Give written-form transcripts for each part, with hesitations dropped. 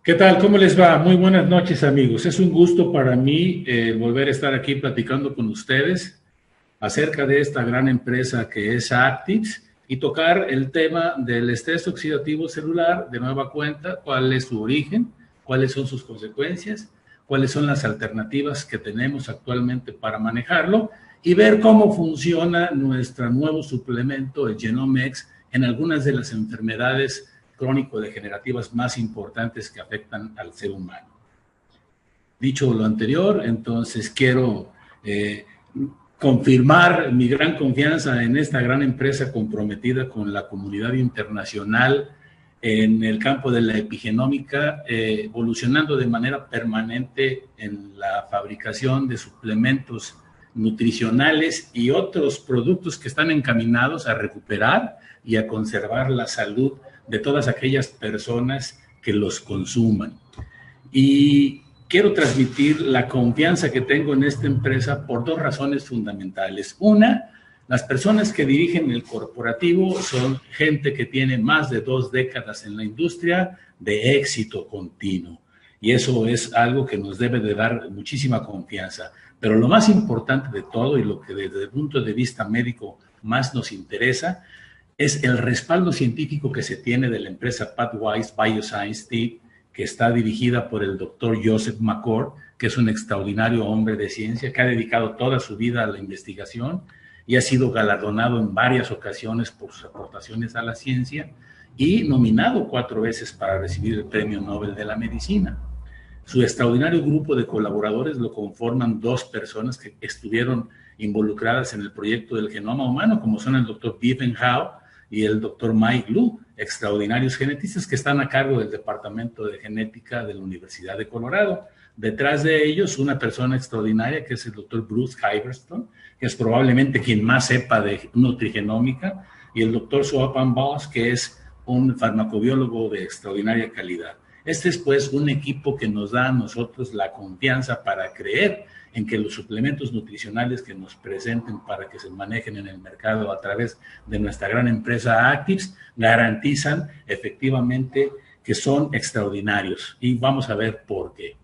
¿Qué tal? ¿Cómo les va? Muy buenas noches, amigos. Es un gusto para mí volver a estar aquí platicando con ustedes acerca de esta gran empresa que es Actix y tocar el tema del estrés oxidativo celular de nueva cuenta, cuál es su origen, cuáles son sus consecuencias, cuáles son las alternativas que tenemos actualmente para manejarlo y ver cómo funciona nuestro nuevo suplemento, el Genomex, en algunas de las enfermedades crónico-degenerativas más importantes que afectan al ser humano. Dicho lo anterior, entonces quiero confirmar mi gran confianza en esta gran empresa comprometida con la comunidad internacional en el campo de la epigenómica, evolucionando de manera permanente en la fabricación de suplementos nutricionales y otros productos que están encaminados a recuperar y a conservar la salud de todas aquellas personas que los consuman. Y quiero transmitir la confianza que tengo en esta empresa por dos razones fundamentales. Una, las personas que dirigen el corporativo son gente que tiene más de 2 décadas en la industria de éxito continuo. Y eso es algo que nos debe de dar muchísima confianza. Pero lo más importante de todo y lo que desde el punto de vista médico más nos interesa es el respaldo científico que se tiene de la empresa Pathwise Bioscience Team, que está dirigida por el doctor Joseph McCord, que es un extraordinario hombre de ciencia, que ha dedicado toda su vida a la investigación y ha sido galardonado en varias ocasiones por sus aportaciones a la ciencia y nominado 4 veces para recibir el Premio Nobel de la Medicina. Su extraordinario grupo de colaboradores lo conforman 2 personas que estuvieron involucradas en el proyecto del genoma humano, como son el doctor Stephen Howe y el doctor Mike Lu, extraordinarios genetistas que están a cargo del Departamento de Genética de la Universidad de Colorado. Detrás de ellos, una persona extraordinaria que es el doctor Bruce Hyverstone, que es probablemente quien más sepa de nutrigenómica, y el doctor Swapan Bose, que es un farmacobiólogo de extraordinaria calidad. Este es pues un equipo que nos da a nosotros la confianza para creer en que los suplementos nutricionales que nos presenten para que se manejen en el mercado a través de nuestra gran empresa Actix garantizan efectivamente que son extraordinarios. Y vamos a ver por qué.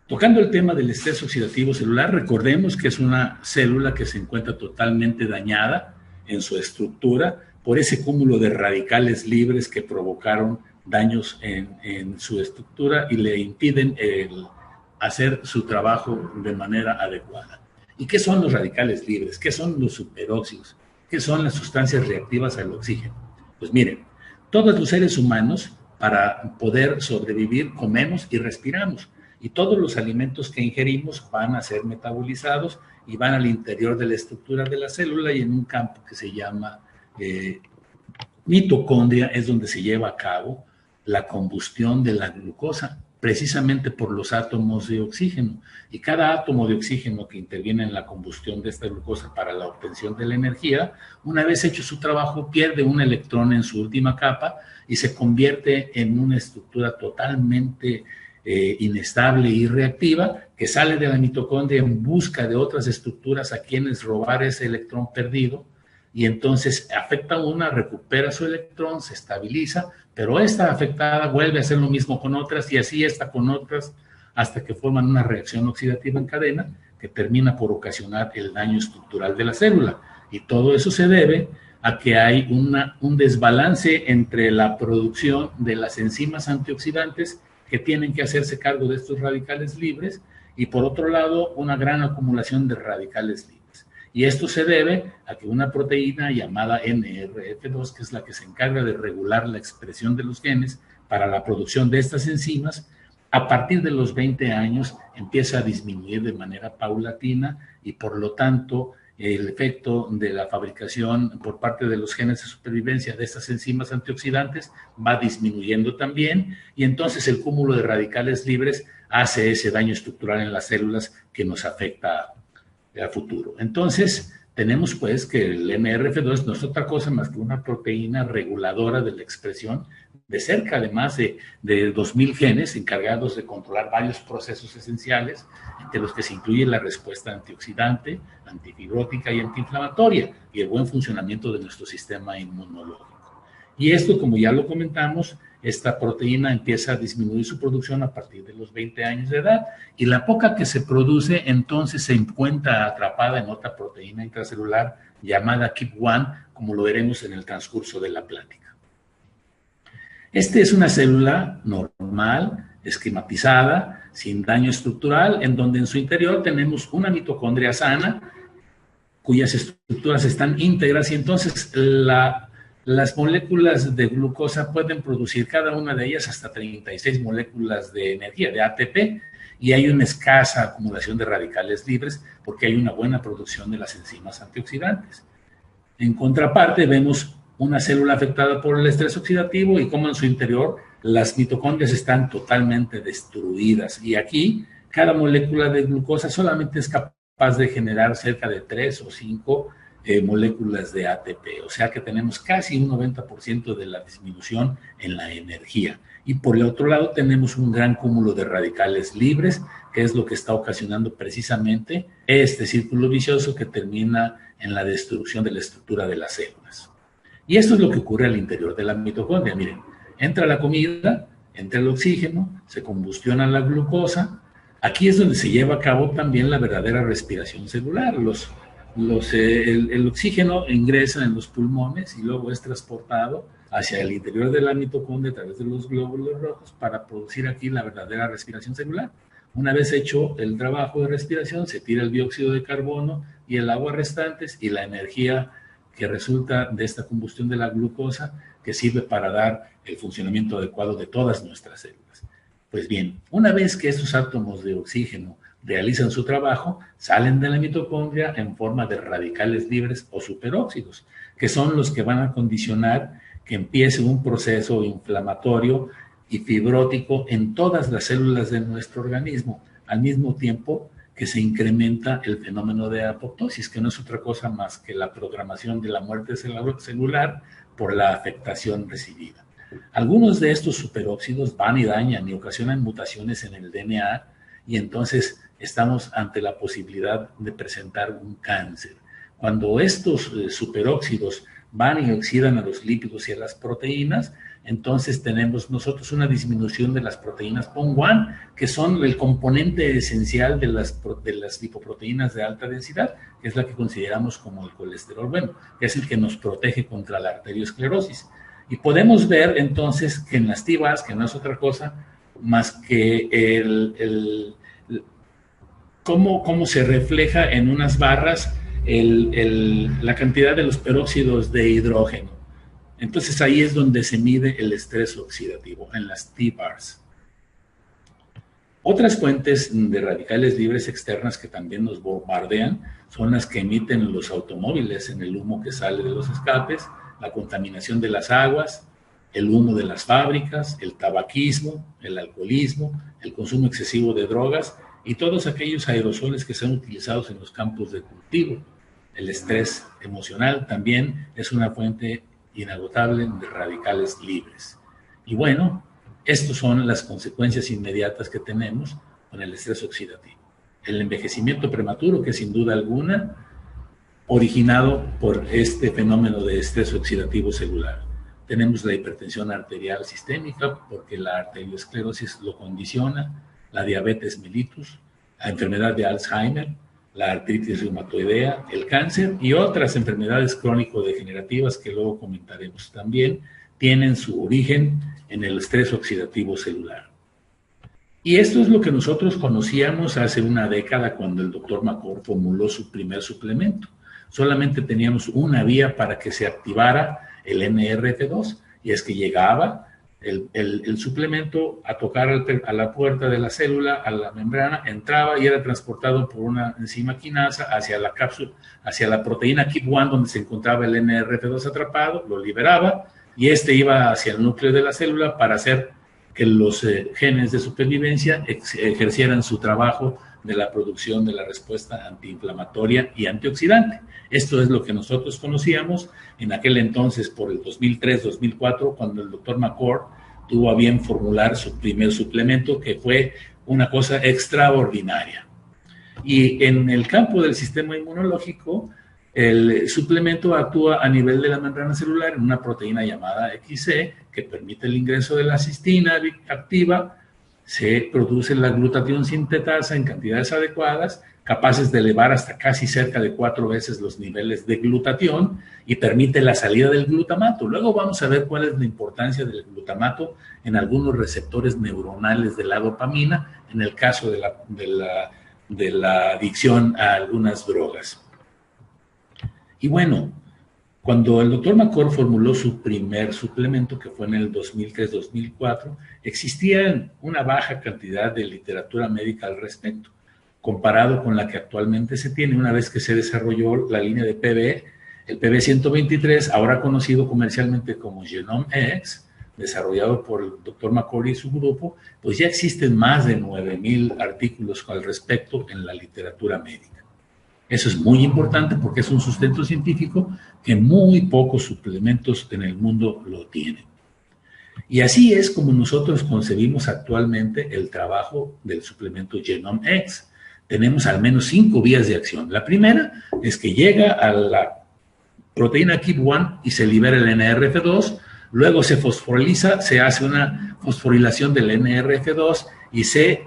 Tocando el tema del estrés oxidativo celular, recordemos que es una célula que se encuentra totalmente dañada en su estructura por ese cúmulo de radicales libres que provocaron daños en su estructura y le impiden hacer su trabajo de manera adecuada. ¿Y qué son los radicales libres? ¿Qué son los superóxidos? ¿Qué son las sustancias reactivas al oxígeno? Pues miren, todos los seres humanos para poder sobrevivir comemos y respiramos. Y todos los alimentos que ingerimos van a ser metabolizados y van al interior de la estructura de la célula y en un campo que se llama mitocondria es donde se lleva a cabo la combustión de la glucosa, precisamente por los átomos de oxígeno. Y cada átomo de oxígeno que interviene en la combustión de esta glucosa para la obtención de la energía, una vez hecho su trabajo, pierde un electrón en su última capa y se convierte en una estructura totalmente inestable y reactiva, que sale de la mitocondria en busca de otras estructuras a quienes robar ese electrón perdido, y entonces afecta una, recupera su electrón, se estabiliza, pero esta afectada vuelve a hacer lo mismo con otras y así esta con otras hasta que forman una reacción oxidativa en cadena que termina por ocasionar el daño estructural de la célula. Y todo eso se debe a que hay un desbalance entre la producción de las enzimas antioxidantes que tienen que hacerse cargo de estos radicales libres y por otro lado una gran acumulación de radicales libres. Y esto se debe a que una proteína llamada NRF2, que es la que se encarga de regular la expresión de los genes para la producción de estas enzimas, a partir de los 20 años empieza a disminuir de manera paulatina y por lo tanto el efecto de la fabricación por parte de los genes de supervivencia de estas enzimas antioxidantes va disminuyendo también y entonces el cúmulo de radicales libres hace ese daño estructural en las células que nos afecta a futuro. Entonces, tenemos pues que el NRF2 no es otra cosa más que una proteína reguladora de la expresión de cerca de más de 2.000 genes encargados de controlar varios procesos esenciales, entre los que se incluye la respuesta antioxidante, antifibrótica y antiinflamatoria, y el buen funcionamiento de nuestro sistema inmunológico. Y esto, como ya lo comentamos, esta proteína empieza a disminuir su producción a partir de los 20 años de edad y la poca que se produce entonces se encuentra atrapada en otra proteína intracelular llamada KEAP1, como lo veremos en el transcurso de la plática. Esta es una célula normal, esquematizada, sin daño estructural, en donde en su interior tenemos una mitocondria sana, cuyas estructuras están íntegras y entonces las moléculas de glucosa pueden producir cada una de ellas hasta 36 moléculas de energía, de ATP, y hay una escasa acumulación de radicales libres porque hay una buena producción de las enzimas antioxidantes. En contraparte, vemos una célula afectada por el estrés oxidativo y cómo en su interior las mitocondrias están totalmente destruidas. Y aquí, cada molécula de glucosa solamente es capaz de generar cerca de 3 o 5 moléculas de ATP, o sea que tenemos casi un 90% de la disminución en la energía. Y por el otro lado tenemos un gran cúmulo de radicales libres, que es lo que está ocasionando precisamente este círculo vicioso que termina en la destrucción de la estructura de las células. Y esto es lo que ocurre al interior de la mitocondria. Miren, entra la comida, entra el oxígeno, se combustiona la glucosa. Aquí es donde se lleva a cabo también la verdadera respiración celular. El oxígeno ingresa en los pulmones y luego es transportado hacia el interior de la mitocondria a través de los glóbulos rojos para producir aquí la verdadera respiración celular. Una vez hecho el trabajo de respiración, se tira el dióxido de carbono y el agua restantes y la energía que resulta de esta combustión de la glucosa que sirve para dar el funcionamiento adecuado de todas nuestras células. Pues bien, una vez que estos átomos de oxígeno realizan su trabajo, salen de la mitocondria en forma de radicales libres o superóxidos, que son los que van a condicionar que empiece un proceso inflamatorio y fibrótico en todas las células de nuestro organismo, al mismo tiempo que se incrementa el fenómeno de apoptosis, que no es otra cosa más que la programación de la muerte celular por la afectación recibida. Algunos de estos superóxidos van y dañan y ocasionan mutaciones en el DNA y entonces estamos ante la posibilidad de presentar un cáncer. Cuando estos superóxidos van y oxidan a los lípidos y a las proteínas, entonces tenemos nosotros una disminución de las proteínas PON1, que son el componente esencial de las lipoproteínas de alta densidad, que es la que consideramos como el colesterol bueno, que es el que nos protege contra la arteriosclerosis. Y podemos ver entonces que en las TBARS, que no es otra cosa más que cómo se refleja en unas barras la cantidad de los peróxidos de hidrógeno. Entonces ahí es donde se mide el estrés oxidativo, en las TBARS. Otras fuentes de radicales libres externas que también nos bombardean son las que emiten los automóviles en el humo que sale de los escapes, la contaminación de las aguas, el humo de las fábricas, el tabaquismo, el alcoholismo, el consumo excesivo de drogas y todos aquellos aerosoles que son utilizados en los campos de cultivo. El estrés emocional también es una fuente inagotable de radicales libres. Y bueno, estas son las consecuencias inmediatas que tenemos con el estrés oxidativo. El envejecimiento prematuro, que sin duda alguna, originado por este fenómeno de estrés oxidativo celular. Tenemos la hipertensión arterial sistémica, porque la arteriosclerosis lo condiciona, la diabetes mellitus, la enfermedad de Alzheimer, la artritis reumatoidea, el cáncer y otras enfermedades crónico-degenerativas que luego comentaremos también, tienen su origen en el estrés oxidativo celular. Y esto es lo que nosotros conocíamos hace una década cuando el doctor McCord formuló su primer suplemento. Solamente teníamos una vía para que se activara el NRF2 y es que llegaba el suplemento a tocar a la puerta de la célula, a la membrana, entraba y era transportado por una enzima quinasa hacia la cápsula, hacia la proteína KEAP1 donde se encontraba el NRF2 atrapado, lo liberaba y este iba hacia el núcleo de la célula para hacer que los genes de supervivencia ejercieran su trabajo de la producción de la respuesta antiinflamatoria y antioxidante. Esto es lo que nosotros conocíamos en aquel entonces por el 2003-2004, cuando el doctor McCord tuvo a bien formular su primer suplemento, que fue una cosa extraordinaria. Y en el campo del sistema inmunológico, El suplemento actúa a nivel de la membrana celular en una proteína llamada XC que permite el ingreso de la cistina activa. Se produce la glutatión sintetasa en cantidades adecuadas, capaces de elevar hasta casi cerca de 4 veces los niveles de glutatión y permite la salida del glutamato. Luego vamos a ver cuál es la importancia del glutamato en algunos receptores neuronales de la dopamina, en el caso de la adicción a algunas drogas. Y bueno, cuando el doctor McCord formuló su primer suplemento, que fue en el 2003-2004, existía una baja cantidad de literatura médica al respecto, comparado con la que actualmente se tiene una vez que se desarrolló la línea de PB, el PB123, ahora conocido comercialmente como Genome X, desarrollado por el doctor McCord y su grupo, pues ya existen más de 9,000 artículos al respecto en la literatura médica. Eso es muy importante porque es un sustento científico que muy pocos suplementos en el mundo lo tienen. Y así es como nosotros concebimos actualmente el trabajo del suplemento Genome X. Tenemos al menos 5 vías de acción. La primera es que llega a la proteína KEAP1 y se libera el NRF2, luego se fosforiliza, se hace una fosforilación del NRF2 y se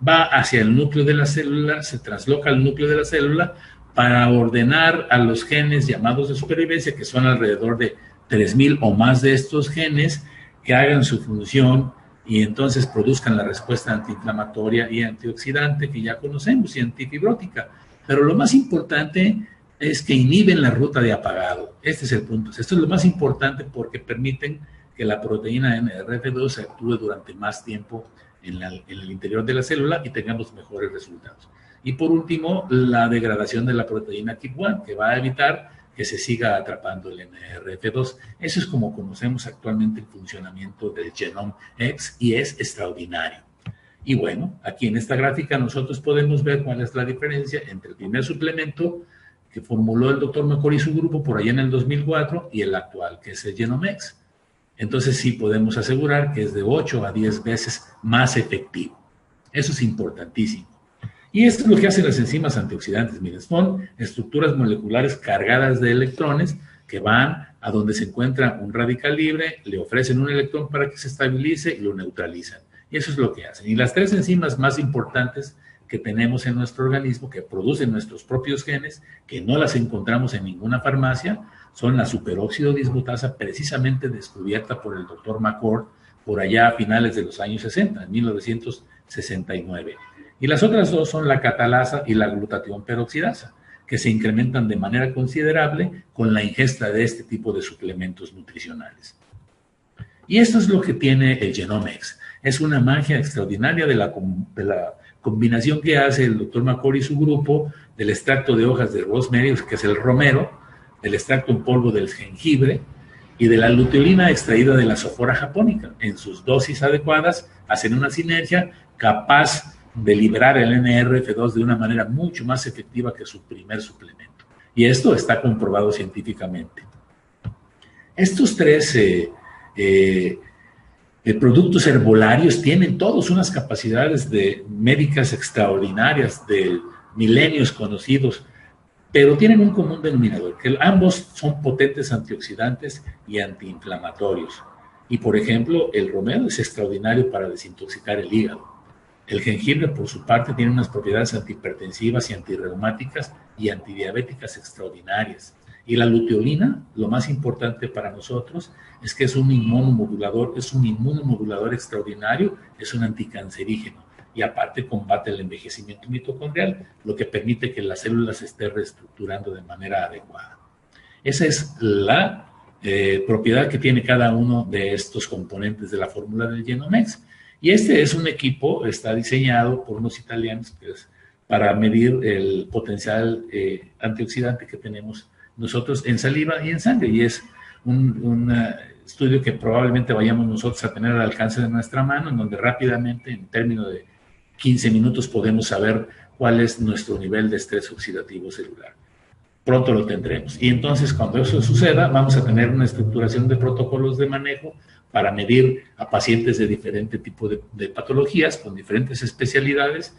va hacia el núcleo de la célula, se trasloca al núcleo de la célula para ordenar a los genes llamados de supervivencia, que son alrededor de 3,000 o más de estos genes, que hagan su función y entonces produzcan la respuesta antiinflamatoria y antioxidante que ya conocemos y antifibrótica. Pero lo más importante es que inhiben la ruta de apagado. Este es el punto. Esto es lo más importante porque permiten que la proteína NRF2 actúe durante más tiempo en el interior de la célula y tengamos mejores resultados. Y por último, la degradación de la proteína KEAP1, que va a evitar que se siga atrapando el NRF2. Eso es como conocemos actualmente el funcionamiento del Genome X y es extraordinario. Y bueno, aquí en esta gráfica nosotros podemos ver cuál es la diferencia entre el primer suplemento que formuló el doctor McCord y su grupo por allá en el 2004 y el actual, que es el Genome X. Entonces sí podemos asegurar que es de 8 a 10 veces más efectivo. Eso es importantísimo. Y esto es lo que hacen las enzimas antioxidantes. Miren, son estructuras moleculares cargadas de electrones que van a donde se encuentra un radical libre, le ofrecen un electrón para que se estabilice y lo neutralizan. Y eso es lo que hacen. Y las 3 enzimas más importantes que tenemos en nuestro organismo, que producen nuestros propios genes, que no las encontramos en ninguna farmacia, son la superóxido dismutasa, precisamente descubierta por el doctor McCord por allá a finales de los años 60, en 1969. Y las otras 2 son la catalasa y la glutatión peroxidasa, que se incrementan de manera considerable con la ingesta de este tipo de suplementos nutricionales. Y esto es lo que tiene el Genome X. Es una magia extraordinaria de la combinación que hace el doctor McCord y su grupo del extracto de hojas de rosemary, que es el romero, del extracto en polvo del jengibre y de la luteolina extraída de la Sophora japonica. En sus dosis adecuadas hacen una sinergia capaz de liberar el NRF2 de una manera mucho más efectiva que su primer suplemento. Y esto está comprobado científicamente. Estos 3 productos herbolarios tienen todos unas capacidades médicas extraordinarias de milenios conocidos, pero tienen un común denominador, que ambos son potentes antioxidantes y antiinflamatorios. Y, por ejemplo, el romero es extraordinario para desintoxicar el hígado. El jengibre, por su parte, tiene unas propiedades antihipertensivas y antirreumáticas y antidiabéticas extraordinarias. Y la luteolina, lo más importante para nosotros, es que es un inmunomodulador extraordinario, es un anticancerígeno. Y aparte combate el envejecimiento mitocondrial, lo que permite que las células se estén reestructurando de manera adecuada. Esa es la propiedad que tiene cada uno de estos componentes de la fórmula del Genome X. Y este es un equipo, está diseñado por unos italianos para medir el potencial antioxidante que tenemos nosotros en saliva y en sangre. Y es un estudio que probablemente vayamos nosotros a tener al alcance de nuestra mano, en donde rápidamente, en términos de 15 minutos, podemos saber cuál es nuestro nivel de estrés oxidativo celular. Pronto lo tendremos. Y entonces, cuando eso suceda, vamos a tener una estructuración de protocolos de manejo para medir a pacientes de diferente tipo de patologías, con diferentes especialidades,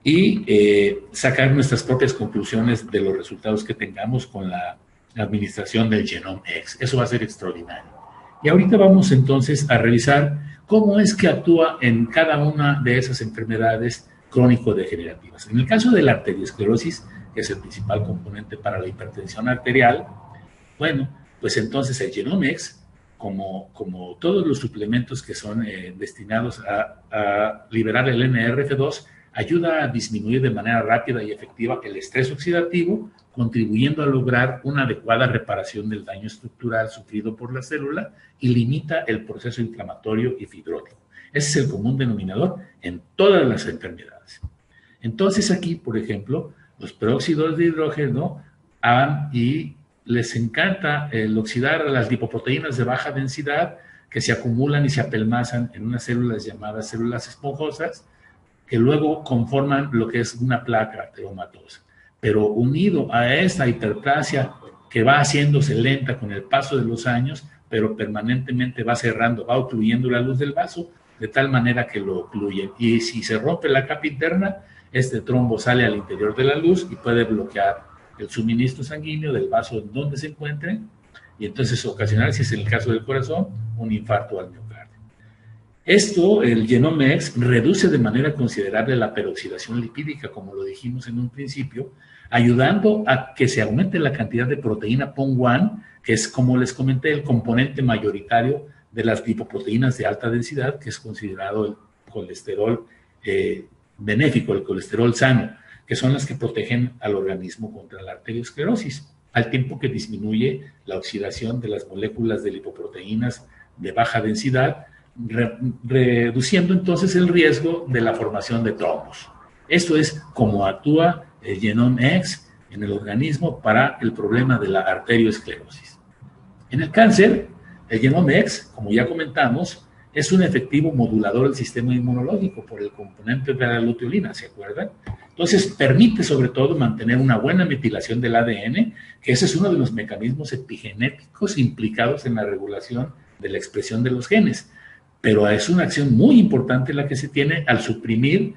y sacar nuestras propias conclusiones de los resultados que tengamos con la administración del Genome X. Eso va a ser extraordinario. Y ahorita vamos entonces a revisar cómo es que actúa en cada una de esas enfermedades crónico-degenerativas. En el caso de la arteriosclerosis, que es el principal componente para la hipertensión arterial, bueno, pues entonces el Genome X, como todos los suplementos que son destinados a liberar el NRF2, ayuda a disminuir de manera rápida y efectiva el estrés oxidativo, contribuyendo a lograr una adecuada reparación del daño estructural sufrido por la célula y limita el proceso inflamatorio y fibrótico. Ese es el común denominador en todas las enfermedades. Entonces aquí, por ejemplo, los peróxidos de hidrógeno y les encanta el oxidar a las lipoproteínas de baja densidad que se acumulan y se apelmazan en unas células llamadas células esponjosas, que luego conforman lo que es una placa arteriomatosa. Pero unido a esta hiperplasia que va haciéndose lenta con el paso de los años, pero permanentemente va cerrando, va ocluyendo la luz del vaso, de tal manera que lo ocluyen. Y si se rompe la capa interna, este trombo sale al interior de la luz y puede bloquear el suministro sanguíneo del vaso en donde se encuentre, y entonces ocasionar, si es el caso del corazón, un infarto al miocardio. Esto, el Genome X, reduce de manera considerable la peroxidación lipídica, como lo dijimos en un principio, ayudando a que se aumente la cantidad de proteína PON1, que es, como les comenté, el componente mayoritario de las lipoproteínas de alta densidad, que es considerado el colesterol benéfico, el colesterol sano, que son las que protegen al organismo contra la arteriosclerosis, al tiempo que disminuye la oxidación de las moléculas de lipoproteínas de baja densidad, reduciendo entonces el riesgo de la formación de trombos. Esto es cómo actúa el Genome X en el organismo para el problema de la arteriosclerosis. En el cáncer, el Genome X, como ya comentamos, es un efectivo modulador del sistema inmunológico por el componente de la luteolina, ¿se acuerdan? Entonces, permite sobre todo mantener una buena metilación del ADN, que ese es uno de los mecanismos epigenéticos implicados en la regulación de la expresión de los genes. Pero es una acción muy importante la que se tiene al suprimir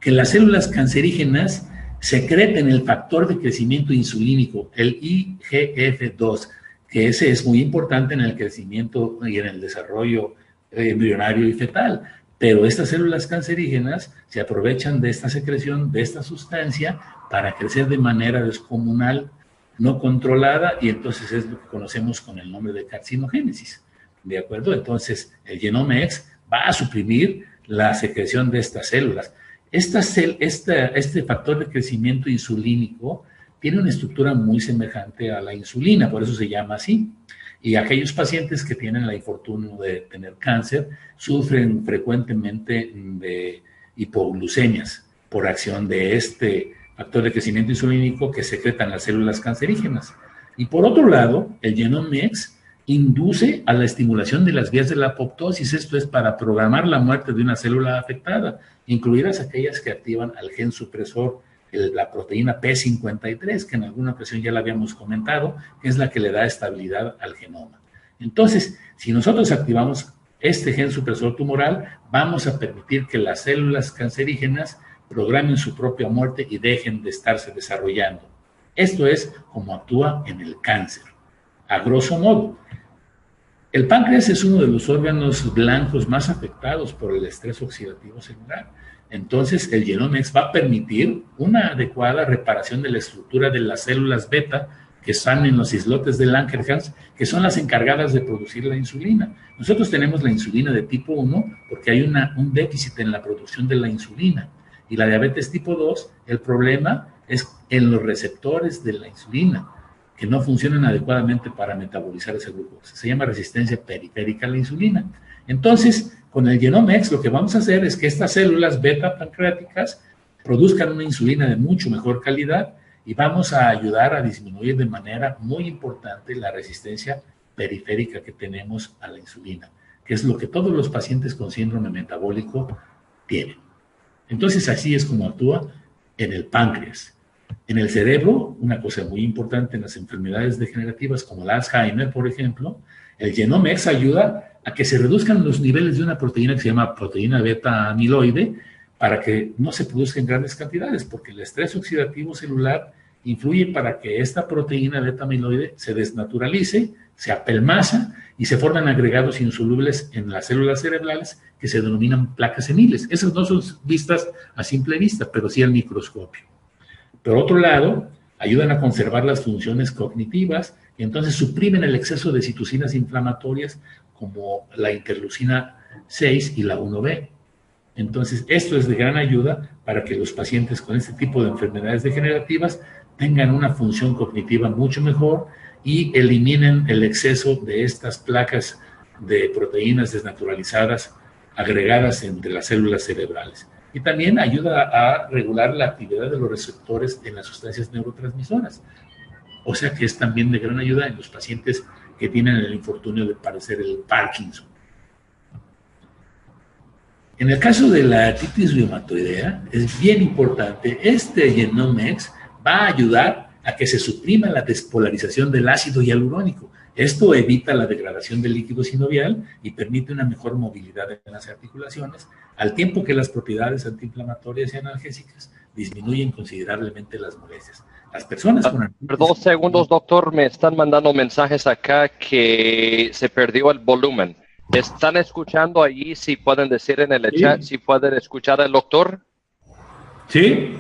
que las células cancerígenas secreten el factor de crecimiento insulínico, el IGF-2, que ese es muy importante en el crecimiento y en el desarrollo embrionario y fetal. Pero estas células cancerígenas se aprovechan de esta secreción, de esta sustancia, para crecer de manera descomunal, no controlada, y entonces es lo que conocemos con el nombre de carcinogénesis. ¿De acuerdo? Entonces, el Genome X va a suprimir la secreción de estas células. Este factor de crecimiento insulínico tiene una estructura muy semejante a la insulina, por eso se llama así. Y aquellos pacientes que tienen la infortunio de tener cáncer sufren frecuentemente de hipoglucemias por acción de este factor de crecimiento insulínico que secretan las células cancerígenas. Y por otro lado, el Genome X induce a la estimulación de las vías de la apoptosis. Esto es para programar la muerte de una célula afectada, incluidas aquellas que activan al gen supresor, la proteína P53, que en alguna ocasión ya la habíamos comentado, que es la que le da estabilidad al genoma. Entonces, si nosotros activamos este gen supresor tumoral, vamos a permitir que las células cancerígenas programen su propia muerte y dejen de estarse desarrollando. Esto es como actúa en el cáncer, a grosso modo. El páncreas es uno de los órganos blancos más afectados por el estrés oxidativo celular. Entonces, el Genome X va a permitir una adecuada reparación de la estructura de las células beta que están en los islotes de Langerhans, que son las encargadas de producir la insulina. Nosotros tenemos la insulina de tipo 1 porque hay un déficit en la producción de la insulina. Y la diabetes tipo 2, el problema es en los receptores de la insulina, que no funcionan adecuadamente para metabolizar ese glucosa. Se llama resistencia periférica a la insulina. Entonces, con el Genome X lo que vamos a hacer es que estas células beta pancreáticas produzcan una insulina de mucho mejor calidad y vamos a ayudar a disminuir de manera muy importante la resistencia periférica que tenemos a la insulina, que es lo que todos los pacientes con síndrome metabólico tienen. Entonces, así es como actúa en el páncreas. En el cerebro, una cosa muy importante en las enfermedades degenerativas como el Alzheimer, por ejemplo, el Genome X ayuda a que se reduzcan los niveles de una proteína que se llama proteína beta amiloide, para que no se produzca en grandes cantidades, porque el estrés oxidativo celular influye para que esta proteína beta amiloide se desnaturalice, se apelmaza y se forman agregados insolubles en las células cerebrales que se denominan placas seniles. Esas no son vistas a simple vista, pero sí al microscopio. Por otro lado, ayudan a conservar las funciones cognitivas y entonces suprimen el exceso de citocinas inflamatorias como la interleucina 6 y la 1B. Entonces, esto es de gran ayuda para que los pacientes con este tipo de enfermedades degenerativas tengan una función cognitiva mucho mejor y eliminen el exceso de estas placas de proteínas desnaturalizadas agregadas entre las células cerebrales. Y también ayuda a regular la actividad de los receptores en las sustancias neurotransmisoras. O sea que es también de gran ayuda en los pacientes que tienen el infortunio de padecer el Parkinson. En el caso de la artritis reumatoidea, es bien importante, este Genomex va a ayudar a que se suprima la despolarización del ácido hialurónico. Esto evita la degradación del líquido sinovial y permite una mejor movilidad en las articulaciones, al tiempo que las propiedades antiinflamatorias y analgésicas disminuyen considerablemente las molestias. Las personas con artritis... Por 2 segundos, doctor, me están mandando mensajes acá que se perdió el volumen. ¿Están escuchando allí? Si pueden decir en el chat, si pueden escuchar al doctor. Sí.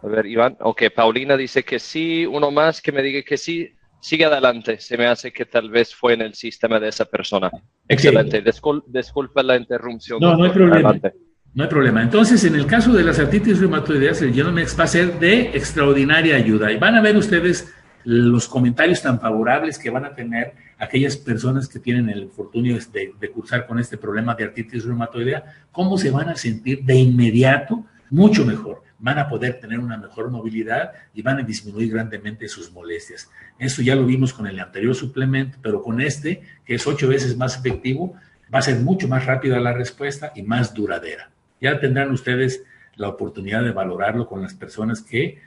A ver, Iván. Ok, Paulina dice que sí. Uno más que me diga que sí. Sigue adelante. Se me hace que tal vez fue en el sistema de esa persona. Excelente. Disculpa la interrupción. No, doctor. no hay problema. Adelante. No hay problema. Entonces, en el caso de las artritis reumatoideas, el Genomex va a ser de extraordinaria ayuda. Y van a ver ustedes los comentarios tan favorables que van a tener aquellas personas que tienen el infortunio de cursar con este problema de artritis reumatoidea, cómo se van a sentir de inmediato mucho mejor. Van a poder tener una mejor movilidad y van a disminuir grandemente sus molestias. Eso ya lo vimos con el anterior suplemento, pero con este, que es 8 veces más efectivo, va a ser mucho más rápida la respuesta y más duradera. Ya tendrán ustedes la oportunidad de valorarlo con las personas que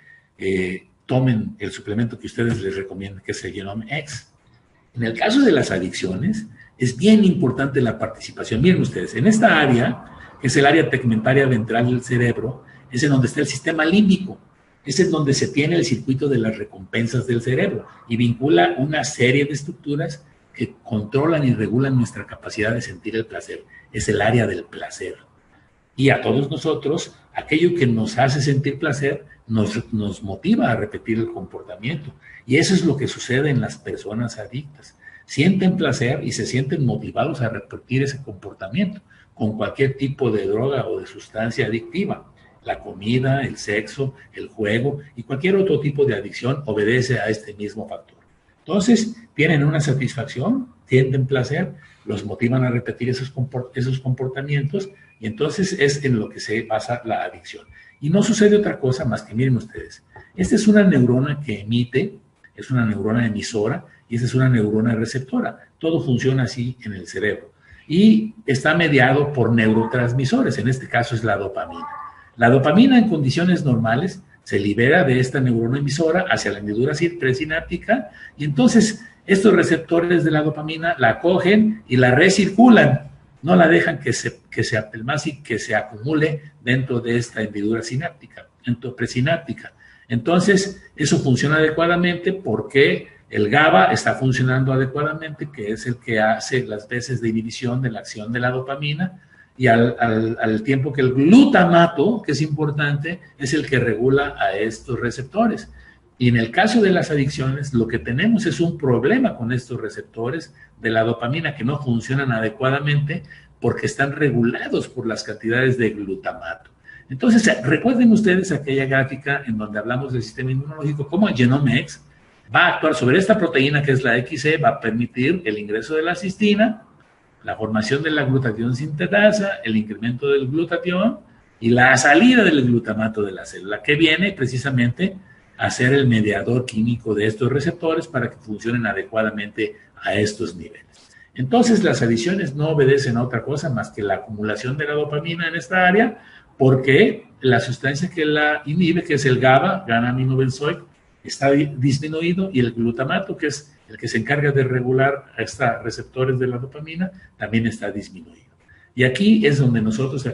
tomen el suplemento que ustedes les recomiendan, que es el Genomex. En el caso de las adicciones, es bien importante la participación. Miren ustedes, en esta área, que es el área tegmentaria ventral del cerebro, es en donde está el sistema límbico. Es en donde se tiene el circuito de las recompensas del cerebro y vincula una serie de estructuras que controlan y regulan nuestra capacidad de sentir el placer. Es el área del placer. Y a todos nosotros, aquello que nos hace sentir placer nos motiva a repetir el comportamiento. Y eso es lo que sucede en las personas adictas. Sienten placer y se sienten motivados a repetir ese comportamiento con cualquier tipo de droga o de sustancia adictiva. La comida, el sexo, el juego y cualquier otro tipo de adicción obedece a este mismo factor. Entonces, tienen una satisfacción, sienten placer, los motivan a repetir esos comportamientos y entonces es en lo que se basa la adicción. Y no sucede otra cosa más que, miren ustedes, esta es una neurona que emite, es una neurona emisora y esta es una neurona receptora. Todo funciona así en el cerebro y está mediado por neurotransmisores, en este caso es la dopamina. La dopamina en condiciones normales se libera de esta neurona emisora hacia la hendidura presináptica y entonces estos receptores de la dopamina la cogen y la recirculan, no la dejan que se apelmace y que se acumule dentro de esta hendidura presináptica. Entonces, eso funciona adecuadamente porque el GABA está funcionando adecuadamente, que es el que hace las veces de inhibición de la acción de la dopamina, y al tiempo que el glutamato, que es importante, es el que regula a estos receptores. Y en el caso de las adicciones, lo que tenemos es un problema con estos receptores de la dopamina que no funcionan adecuadamente porque están regulados por las cantidades de glutamato. Entonces, recuerden ustedes aquella gráfica en donde hablamos del sistema inmunológico, cómo el Genomex va a actuar sobre esta proteína que es la XE, va a permitir el ingreso de la cistina, la formación de la glutatión sintetasa, el incremento del glutatión y la salida del glutamato de la célula, que viene precisamente a ser el mediador químico de estos receptores para que funcionen adecuadamente a estos niveles. Entonces, las adicciones no obedecen a otra cosa más que la acumulación de la dopamina en esta área, porque la sustancia que la inhibe, que es el GABA, gamma-aminobenzoico, está disminuido y el glutamato, que es el que se encarga de regular a estos receptores de la dopamina, también está disminuido. Y aquí es donde nosotros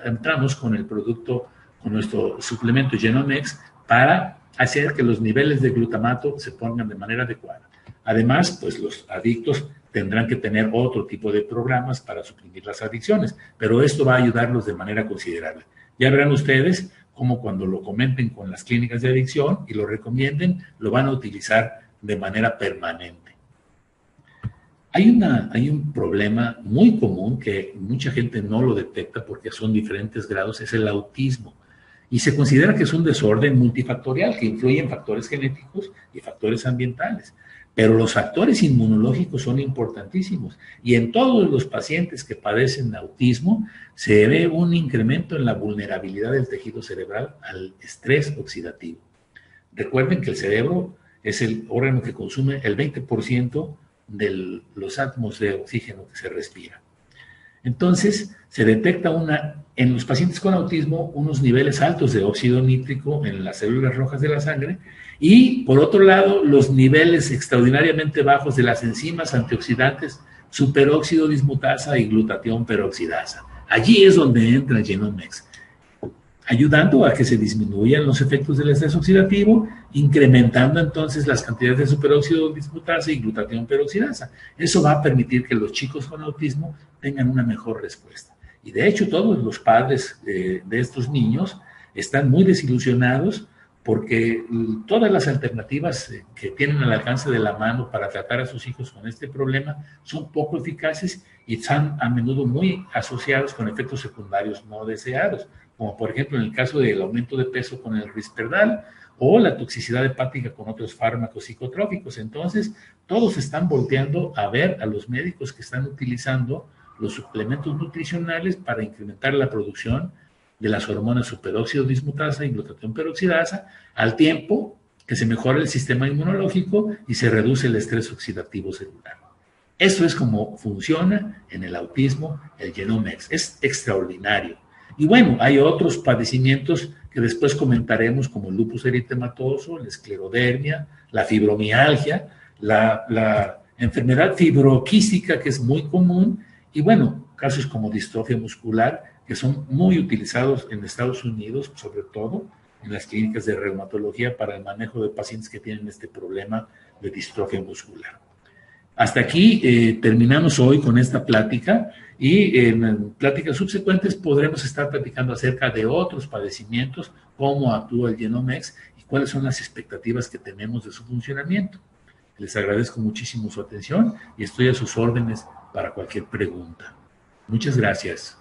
entramos con el producto, con nuestro suplemento Genomex, para hacer que los niveles de glutamato se pongan de manera adecuada. Además, pues los adictos tendrán que tener otro tipo de programas para suprimir las adicciones, pero esto va a ayudarlos de manera considerable. Ya verán ustedes cómo cuando lo comenten con las clínicas de adicción y lo recomienden, lo van a utilizar de manera permanente. Hay un problema muy común que mucha gente no lo detecta porque son diferentes grados, es el autismo. Y se considera que es un desorden multifactorial que influye en factores genéticos y factores ambientales. Pero los factores inmunológicos son importantísimos. Y en todos los pacientes que padecen autismo se ve un incremento en la vulnerabilidad del tejido cerebral al estrés oxidativo. Recuerden que el cerebro es el órgano que consume el 20% de los átomos de oxígeno que se respira. Entonces, se detecta en los pacientes con autismo unos niveles altos de óxido nítrico en las células rojas de la sangre y, por otro lado, los niveles extraordinariamente bajos de las enzimas antioxidantes superóxido dismutasa y glutatión peroxidasa. Allí es donde entra Genomex, ayudando a que se disminuyan los efectos del estrés oxidativo, incrementando entonces las cantidades de superóxido dismutasa y glutatión peroxidasa. Eso va a permitir que los chicos con autismo tengan una mejor respuesta. Y de hecho, todos los padres de estos niños están muy desilusionados porque todas las alternativas que tienen al alcance de la mano para tratar a sus hijos con este problema son poco eficaces y están a menudo muy asociados con efectos secundarios no deseados, como por ejemplo en el caso del aumento de peso con el Risperdal o la toxicidad hepática con otros fármacos psicotrópicos. Entonces, todos están volteando a ver a los médicos que están utilizando los suplementos nutricionales para incrementar la producción de las hormonas superóxido dismutasa y glutatión peroxidasa, al tiempo que se mejora el sistema inmunológico y se reduce el estrés oxidativo celular. Eso es como funciona en el autismo el Genomex. Es extraordinario. Y bueno, hay otros padecimientos que después comentaremos, como el lupus eritematoso, la esclerodermia, la fibromialgia, la enfermedad fibroquística, que es muy común, y bueno, casos como distrofia muscular, que son muy utilizados en Estados Unidos, sobre todo en las clínicas de reumatología para el manejo de pacientes que tienen este problema de distrofia muscular. Hasta aquí terminamos hoy con esta plática y en pláticas subsecuentes podremos estar platicando acerca de otros padecimientos, cómo actúa el Genomex y cuáles son las expectativas que tenemos de su funcionamiento. Les agradezco muchísimo su atención y estoy a sus órdenes para cualquier pregunta. Muchas gracias.